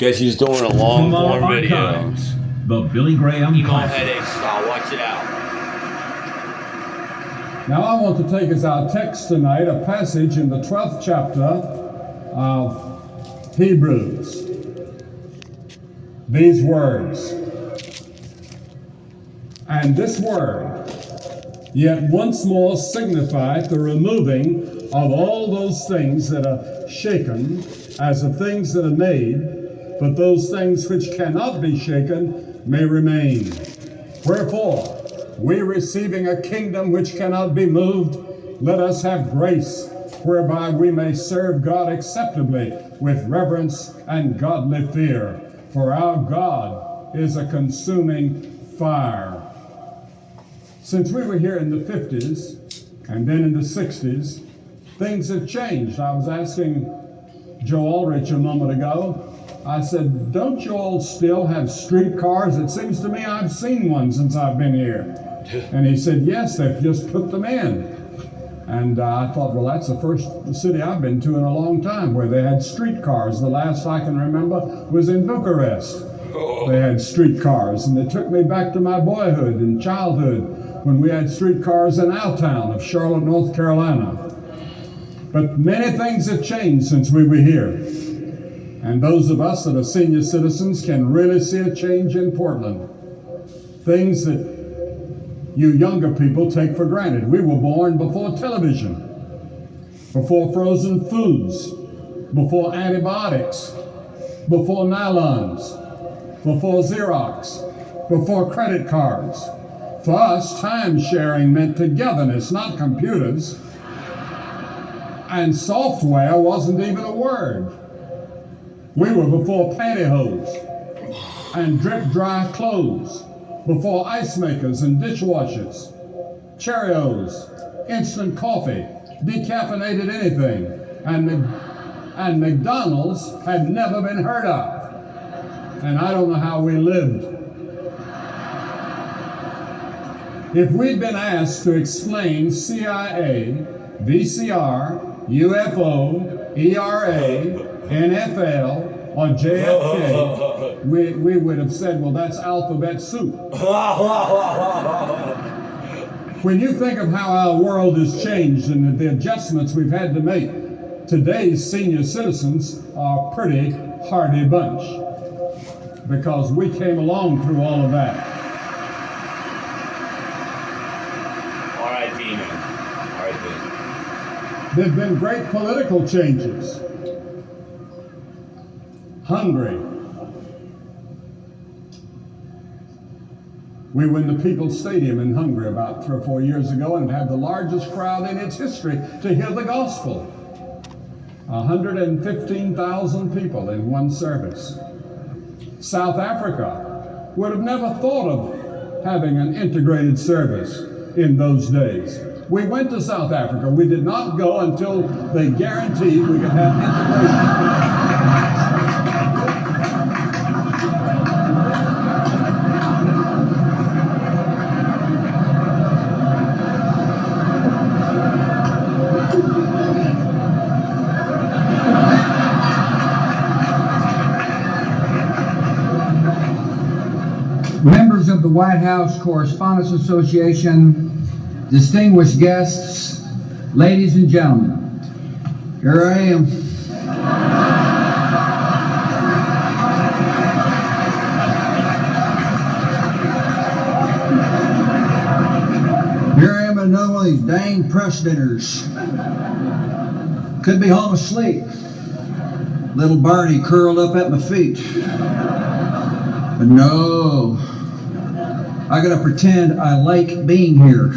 Guess he's doing a long From our form video. archives, the Billy Graham Emo Classic. headache style. Watch it out. Now I want to take as our text tonight a passage in the 12th chapter of Hebrews. These words. And this word, yet once more signifieth the removing of all those things that are shaken, as of things that are made, but those things which cannot be shaken may remain. Wherefore, we receiving a kingdom which cannot be moved, let us have grace, whereby we may serve God acceptably with reverence and godly fear. For our God is a consuming fire. Since we were here in the 50s and then in the 60s, things have changed. I was asking Joe Aldrich a moment ago, I said, don't you all still have streetcars? It seems to me I've seen one since I've been here. And he said, yes, they've just put them in. And I thought, well, that's the first city I've been to in a long time where they had streetcars. The last I can remember was in Bucharest. They had streetcars, and it took me back to my boyhood and childhood when we had streetcars in our town of Charlotte, North Carolina. But many things have changed since we were here. And those of us that are senior citizens can really see a change in Portland. Things that you younger people take for granted. We were born before television, before frozen foods, before antibiotics, before nylons, before Xerox, before credit cards. For us, time sharing meant togetherness, not computers. And software wasn't even a word. We were before pantyhose and drip dry clothes, before ice makers and dishwashers, Cheerios, instant coffee, decaffeinated anything, and McDonald's had never been heard of. And I don't know how we lived. If we'd been asked to explain CIA, VCR, UFO, ERA, NFL, or JFK, we would have said, well, that's alphabet soup. When you think of how our world has changed and the adjustments we've had to make, today's senior citizens are a pretty hardy bunch because we came along through all of that. R.I.P. man. R.I.P. There have been great political changes. Hungary. We were in the People's Stadium in Hungary about 3 or 4 years ago and had the largest crowd in its history to hear the gospel. 115,000 people in one service. South Africa would have never thought of having an integrated service in those days. We went to South Africa. We did not go until they guaranteed we could have integration. Members of the White House Correspondents Association, distinguished guests, ladies and gentlemen, here I am. Here I am at another one of these dang press dinners. Could be home asleep. Little Barney curled up at my feet. But no, I gotta pretend I like being here.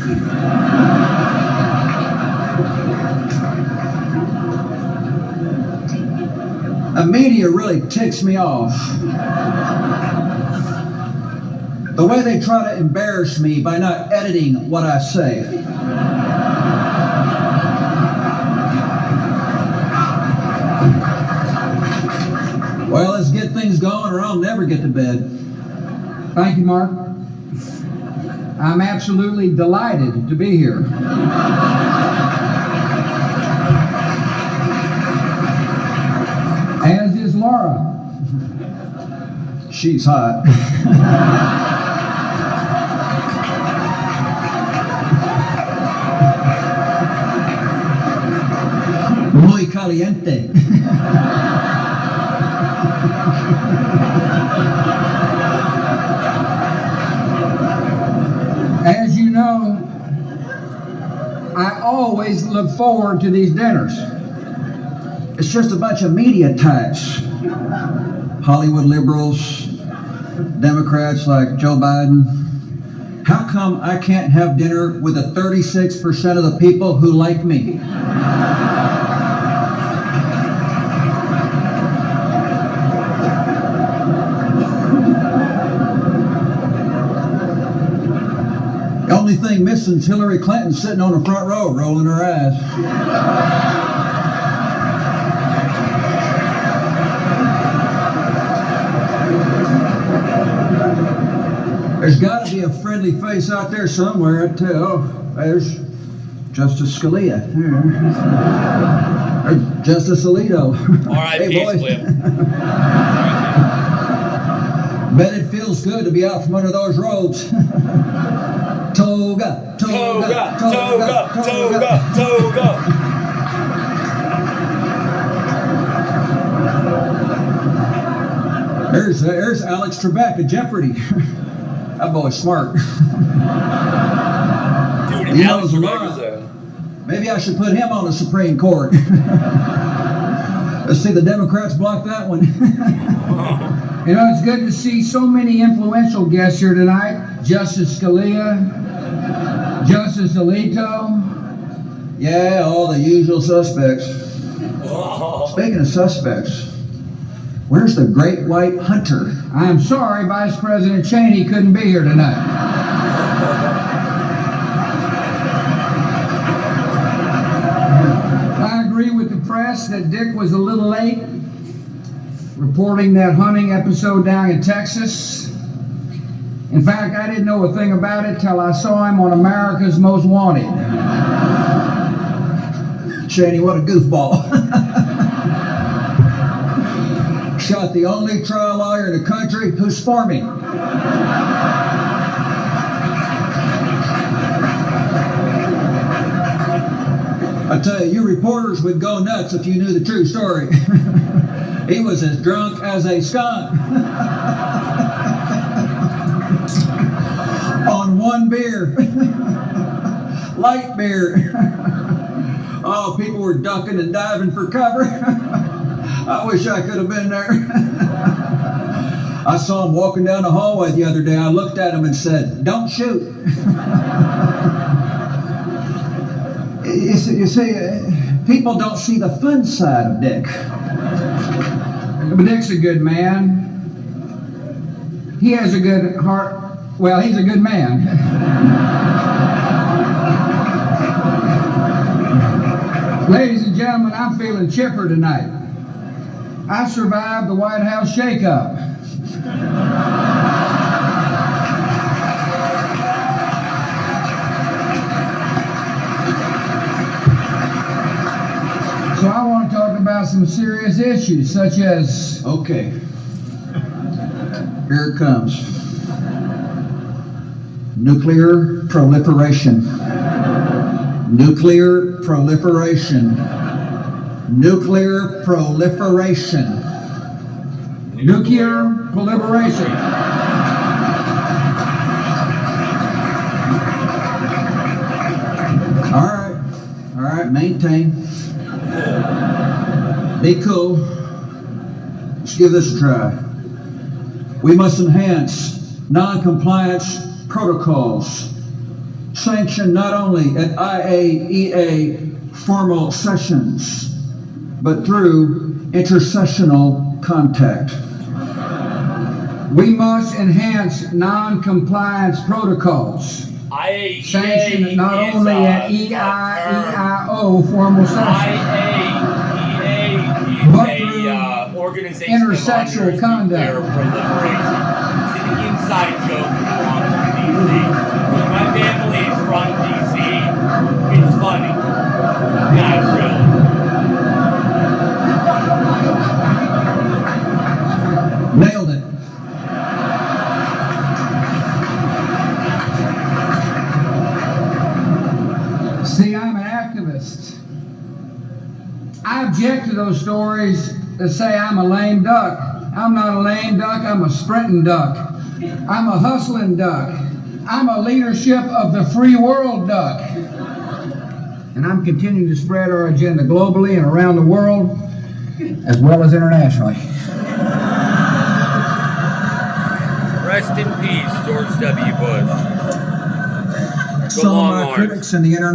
The media really ticks me off. The way they try to embarrass me by not editing what I say. Well, let's get things going or I'll never get to bed. Thank you, Mark. I'm absolutely delighted to be here. As is Laura. She's hot. Muy caliente. As you know, I always look forward to these dinners. It's just a bunch of media types. Hollywood liberals, Democrats like Joe Biden. How come I can't have dinner with the 36% of the people who like me? The only thing missing is Hillary Clinton sitting on the front row rolling her eyes. There's got to be a friendly face out there somewhere. I tell. There's Justice Scalia. Or Justice Alito. R.I.P. Hey, boys. Flip. Bet it feels good to be out from under those robes. Toga, toga, toga, toga, toga. There's Alex Trebek at Jeopardy. That boy's smart. Dude, He Alex knows a Trebek lot. is a... Maybe I should put him on the Supreme Court. Let's see, the Democrats blocked that one. You know, it's good to see so many influential guests here tonight. Justice Scalia, Justice Alito. Yeah, all the usual suspects. Oh. Speaking of suspects, where's the great white hunter? I'm sorry, Vice President Cheney couldn't be here tonight. I agree with the press that Dick was a little late reporting that hunting episode down in Texas. In fact, I didn't know a thing about it till I saw him on America's Most Wanted. Cheney, what a goofball. Shot the only trial lawyer in the country who's for me. I tell you, you reporters would go nuts if you knew the true story. He was as drunk as a skunk. On one beer. Light beer. Oh, people were ducking and diving for cover. I wish I could have been there. I saw him walking down the hallway the other day. I looked at him and said, "Don't shoot." You see, people don't see the fun side of Dick. But Dick's a good man. He has a good heart. Well, he's a good man. Ladies and gentlemen, I'm feeling chipper tonight. I survived the White House shakeup. So I want to talk about some serious issues, such as... Okay. Here it comes. Nuclear proliferation. Nuclear proliferation. Nuclear proliferation. nuclear proliferation. All right, maintain. Be cool. Let's give this a try. We must enhance non-compliance protocols, sanctioned not only at IAEA formal sessions, but through intersessional contact. We must enhance non-compliance protocols, sanctioned not only at EIEIO formal sessions, but through intersexual conduct. Proliferation. It's an inside joke that belongs to DC. When my family is from DC, it's funny. Not really. Nailed it. See, I'm an activist. I object to those stories that say I'm a lame duck. I'm not a lame duck, I'm a sprinting duck. I'm a hustling duck. I'm a leadership of the free world duck. And I'm continuing to spread our agenda globally and around the world, as well as internationally. Rest in peace, George W. Bush. Some of my critics in the internet